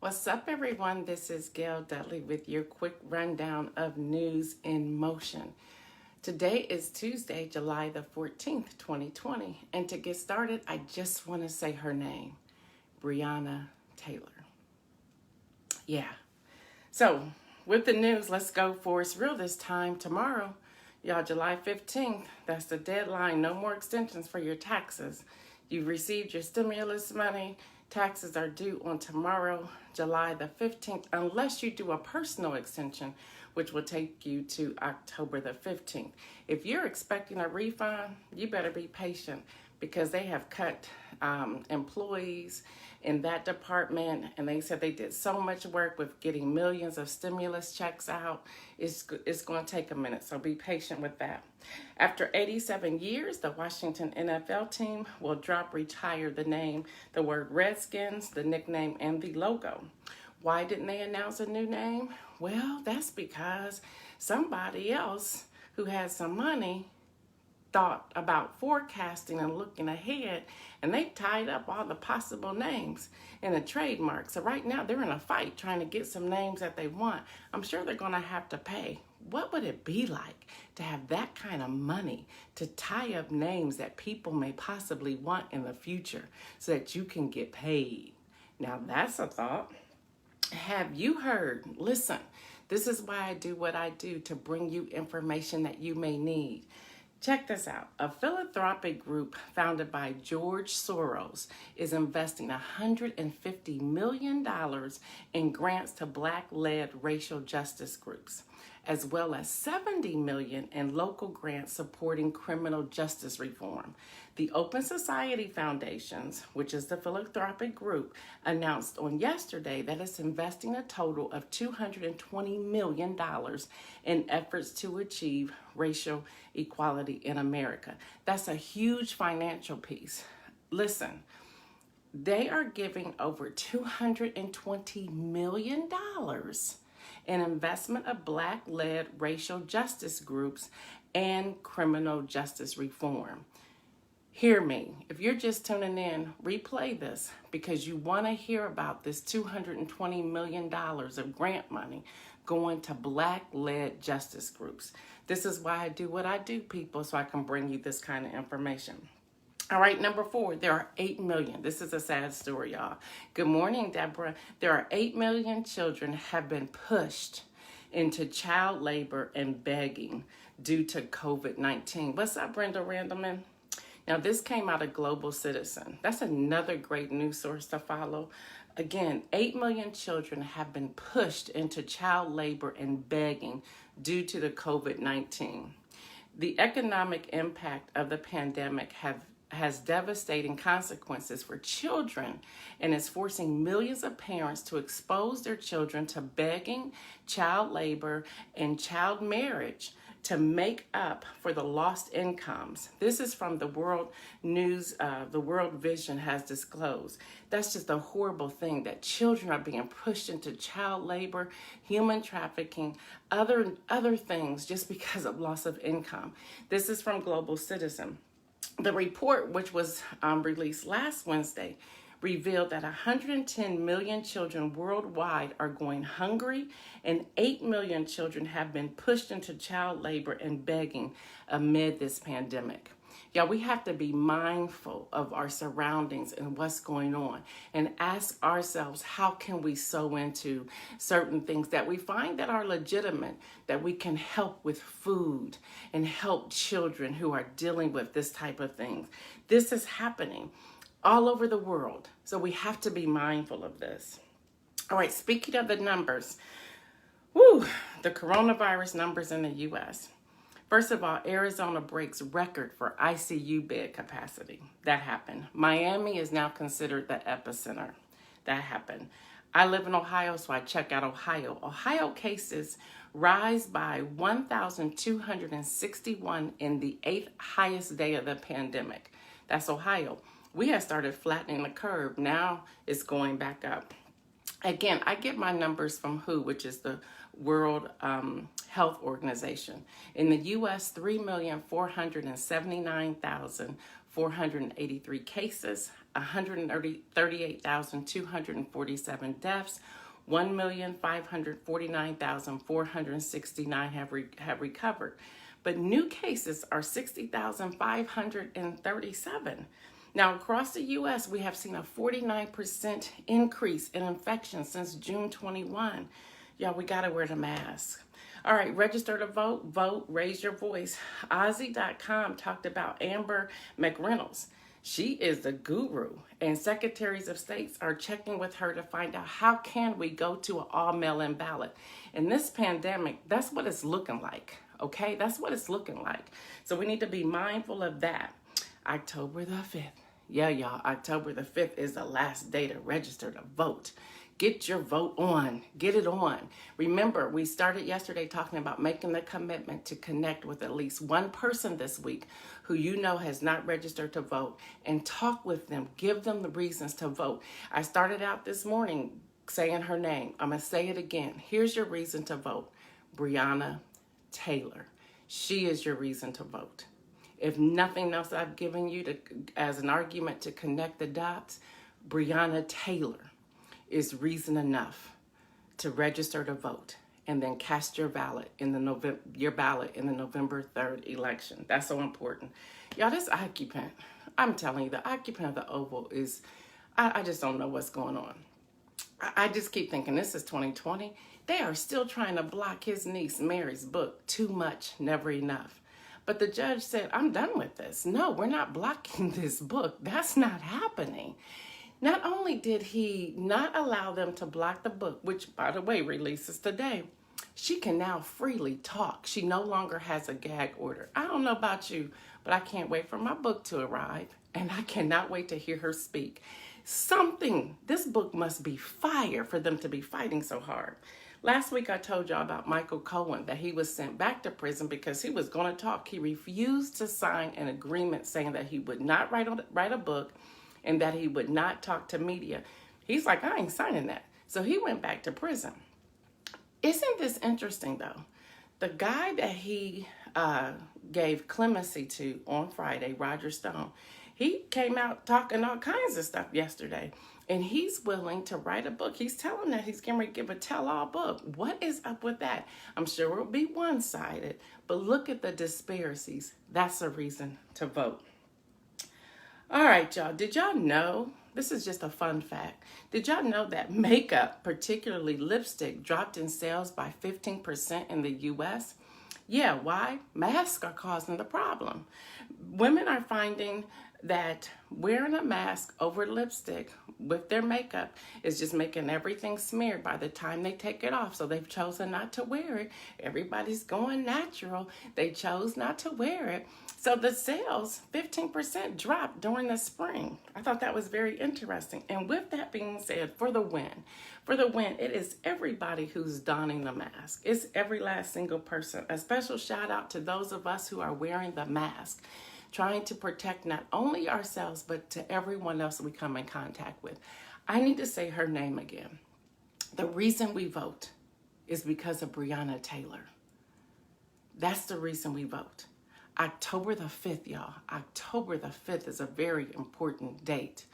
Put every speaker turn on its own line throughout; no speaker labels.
What's up, everyone? This is Gail Dudley with your quick rundown of news in motion. Today is Tuesday, July the 14th, 2020. And to get started, I just want to say her name, Breonna Taylor. Yeah. So, with the news, let's go for it's real this time tomorrow. Y'all, July 15th, that's the deadline. No more extensions for your taxes. You've received your stimulus money. Taxes are due on tomorrow, July the 15th, unless you do a personal extension, which will take you to October the 15th. If you're expecting a refund, you better be patient because they have cut employees in that department, and they said they did so much work with getting millions of stimulus checks out. It's going to take a minute, so be patient with that. After 87 years, the Washington NFL team will retire the name, the word Redskins, the nickname, and the logo. Why didn't they announce a new name? Well, that's because somebody else who had some money thought about forecasting and looking ahead, and they tied up all the possible names in a trademark. So right now they're in a fight trying to get some names that they want. I'm sure they're going to have to pay. What would it be like to have that kind of money to tie up names that people may possibly want in the future so that you can get paid? Now that's a thought. Have you heard? Listen, this is why I do what I do, to bring you information that you may need. Check this out. A philanthropic group founded by George Soros is investing $150 million in grants to Black-led racial justice groups, as well as $70 million in local grants supporting criminal justice reform. The Open Society Foundations, which is the philanthropic group, announced on yesterday that it's investing a total of $220 million in efforts to achieve racial equality in America. That's a huge financial piece. Listen, they are giving over $220 million in investment of Black-led racial justice groups and criminal justice reform. Hear me. If you're just tuning in, replay this because you want to hear about this $220 million of grant money going to Black-led justice groups. This is why I do what I do, people, so I can bring you this kind of information. All right, number 4, there are 8 million. This is a sad story, y'all. Good morning, Deborah. There are 8 million children have been pushed into child labor and begging due to COVID-19. What's up, Brenda Randleman? Now, this came out of Global Citizen. That's another great news source to follow. Again, 8 million children have been pushed into child labor and begging due to the COVID-19. The economic impact of the pandemic has devastating consequences for children, and is forcing millions of parents to expose their children to begging, child labor, and child marriage to make up for the lost incomes. This is from the World News, the World Vision has disclosed. That's just a horrible thing, that children are being pushed into child labor, human trafficking, other things just because of loss of income. This is from Global Citizen. The report, which was released last Wednesday, revealed that 110 million children worldwide are going hungry, and 8 million children have been pushed into child labor and begging amid this pandemic. Yeah, we have to be mindful of our surroundings and what's going on, and ask ourselves, how can we sow into certain things that we find that are legitimate, that we can help with food and help children who are dealing with this type of things. This is happening all over the world, so we have to be mindful of this. All right, speaking of the numbers, the coronavirus numbers in the U.S. First of all, Arizona breaks record for ICU bed capacity. That happened. Miami is now considered the epicenter. That happened. I live in Ohio, so I check out Ohio. Ohio cases rise by 1,261 in the 8th highest day of the pandemic. That's Ohio. We had started flattening the curve. Now it's going back up. Again, I get my numbers from WHO, which is the World Health Organization. In the U.S., 3,479,483 cases. 138,247 deaths. 1,549,469 have recovered. But new cases are 60,537. Now, across the U.S., we have seen a 49% increase in infections since June 21. Y'all, we got to wear the mask. All right, register to vote. Vote, raise your voice. Ozzy.com talked about Amber McReynolds. She is the guru, and secretaries of states are checking with her to find out how can we go to an all mail-in ballot. In this pandemic, that's what it's looking like, okay? That's what it's looking like. So we need to be mindful of that. October the 5th. Yeah, y'all, October the 5th is the last day to register to vote. Get your vote on. Get it on. Remember, we started yesterday talking about making the commitment to connect with at least one person this week who you know has not registered to vote, and talk with them. Give them the reasons to vote. I started out this morning saying her name. I'm going to say it again. Here's your reason to vote. Breonna Taylor. She is your reason to vote. If nothing else I've given you as an argument to connect the dots, Breonna Taylor is reason enough to register to vote and then cast your ballot in the November 3rd election. That's so important. Y'all, this occupant, I'm telling you, the occupant of the Oval is, I just don't know what's going on. I just keep thinking this is 2020. They are still trying to block his niece Mary's book, Too Much, Never Enough. But the judge said, I'm done with this. No, we're not blocking this book. That's not happening. Not only did he not allow them to block the book, which, by the way, releases today, she can now freely talk. She no longer has a gag order. I don't know about you, but I can't wait for my book to arrive, and I cannot wait to hear her speak. This book must be fire for them to be fighting so hard. Last week, I told y'all about Michael Cohen, that he was sent back to prison because he was going to talk. He refused to sign an agreement saying that he would not write a book and that he would not talk to media. He's like, I ain't signing that. So he went back to prison. Isn't this interesting, though? The guy that he gave clemency to on Friday, Roger Stone, he came out talking all kinds of stuff yesterday. And he's willing to write a book. He's telling that he's going to give a tell-all book. What is up with that? I'm sure it'll be one-sided, but look at the disparities. That's a reason to vote. All right, y'all. Did y'all know, this is just a fun fact, did y'all know that makeup, particularly lipstick, dropped in sales by 15% in the U.S.? Yeah, why? Masks are causing the problem. Women are finding that wearing a mask over lipstick with their makeup is just making everything smeared by the time they take it off. So they've chosen not to wear it. Everybody's going natural. They chose not to wear it. So the sales, 15% dropped during the spring. I thought that was very interesting. And with that being said, for the win, it is everybody who's donning the mask. It's every last single person. A special shout out to those of us who are wearing the mask, trying to protect not only ourselves, but to everyone else we come in contact with. I need to say her name again. The reason we vote is because of Breonna Taylor. That's the reason we vote. October the 5th, y'all. October the 5th is a very important date.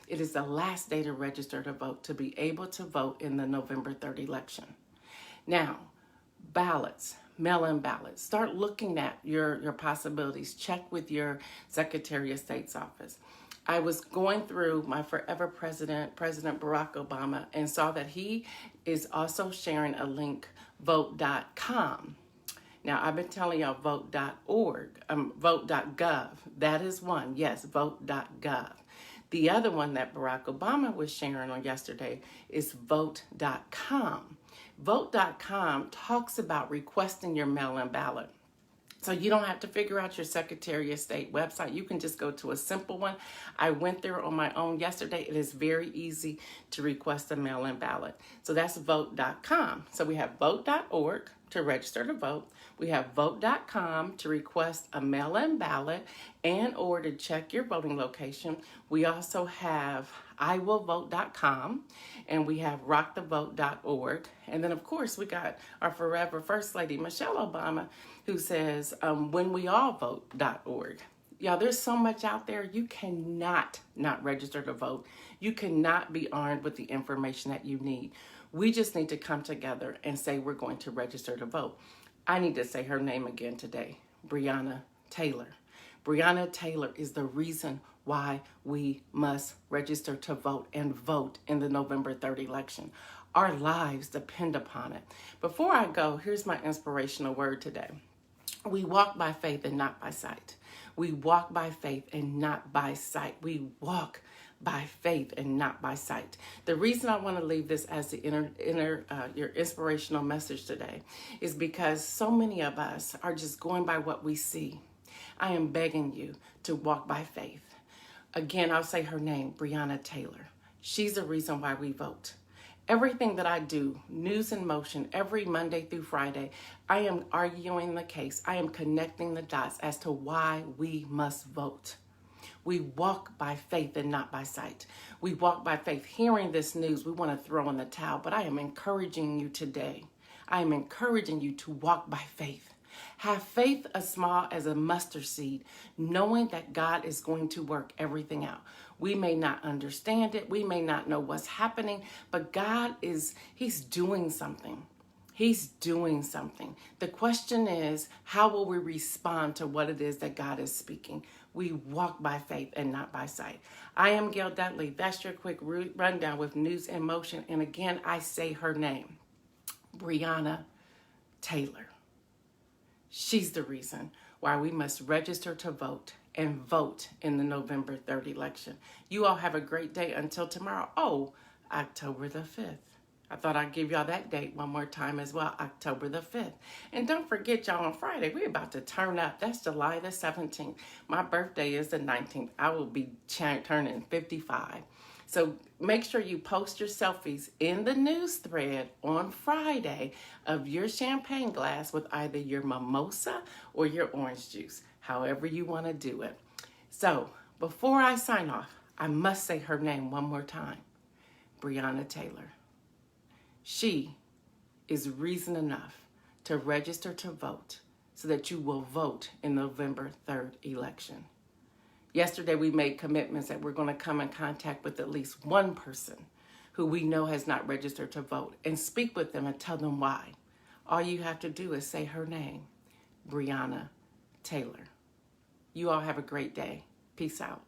It is the last day to register to vote, to be able to vote in the November 3rd election. Now, ballots. Mail-in ballots. Start looking at your possibilities. Check with your Secretary of State's office. I was going through my forever President Barack Obama, and saw that he is also sharing a link, vote.com. Now, I've been telling y'all vote.org, vote.gov. That is one. Yes, vote.gov. The other one that Barack Obama was sharing on yesterday is vote.com. Vote.com talks about requesting your mail-in ballot. So you don't have to figure out your Secretary of State website. You can just go to a simple one. I went there on my own yesterday. It is very easy to request a mail-in ballot. So that's vote.com. So we have vote.org to register to vote. We have vote.com to request a mail-in ballot and or to check your voting location. We also have iwillvote.com, and we have rockthevote.org. And then, of course, we got our forever First Lady, Michelle Obama, who says whenweallvote.org. Y'all, there's so much out there. You cannot not register to vote. You cannot be armed with the information that you need. We just need to come together and say we're going to register to vote. I need to say her name again today, Breonna Taylor. Breonna Taylor is the reason why we must register to vote and vote in the November 3rd election. Our lives depend upon it. Before I go, here's my inspirational word today. We walk by faith and not by sight. We walk by faith and not by sight. We walk by faith and not by sight. The reason I want to leave this as the your inspirational message today is because so many of us are just going by what we see. I am begging you to walk by faith. Again, I'll say her name, Breonna Taylor. She's the reason why we vote. Everything that I do, News in Motion, every Monday through Friday, I am arguing the case. I am connecting the dots as to why we must vote. We walk by faith and not by sight. We walk by faith. Hearing this news, we want to throw in the towel, but I am encouraging you today. I am encouraging you to walk by faith. Have faith as small as a mustard seed, knowing that God is going to work everything out. We may not understand it. We may not know what's happening, but God He's doing something. He's doing something. The question is, how will we respond to what it is that God is speaking? We walk by faith and not by sight. I am Gail Dudley. That's your quick rundown with News in Motion. And again, I say her name, Breonna Taylor. She's the reason why we must register to vote and vote in the November 3rd election. You all have a great day until tomorrow. Oh, October the 5th. I thought I'd give y'all that date one more time as well, October the 5th. And don't forget, y'all, on Friday, we're about to turn up. That's July the 17th. My birthday is the 19th. I will be turning 55. So make sure you post your selfies in the news thread on Friday of your champagne glass with either your mimosa or your orange juice, however you want to do it. So before I sign off, I must say her name one more time, Breonna Taylor. She is reason enough to register to vote so that you will vote in November 3rd election. Yesterday, we made commitments that we're going to come in contact with at least one person who we know has not registered to vote and speak with them and tell them why. All you have to do is say her name, Breonna Taylor. You all have a great day. Peace out.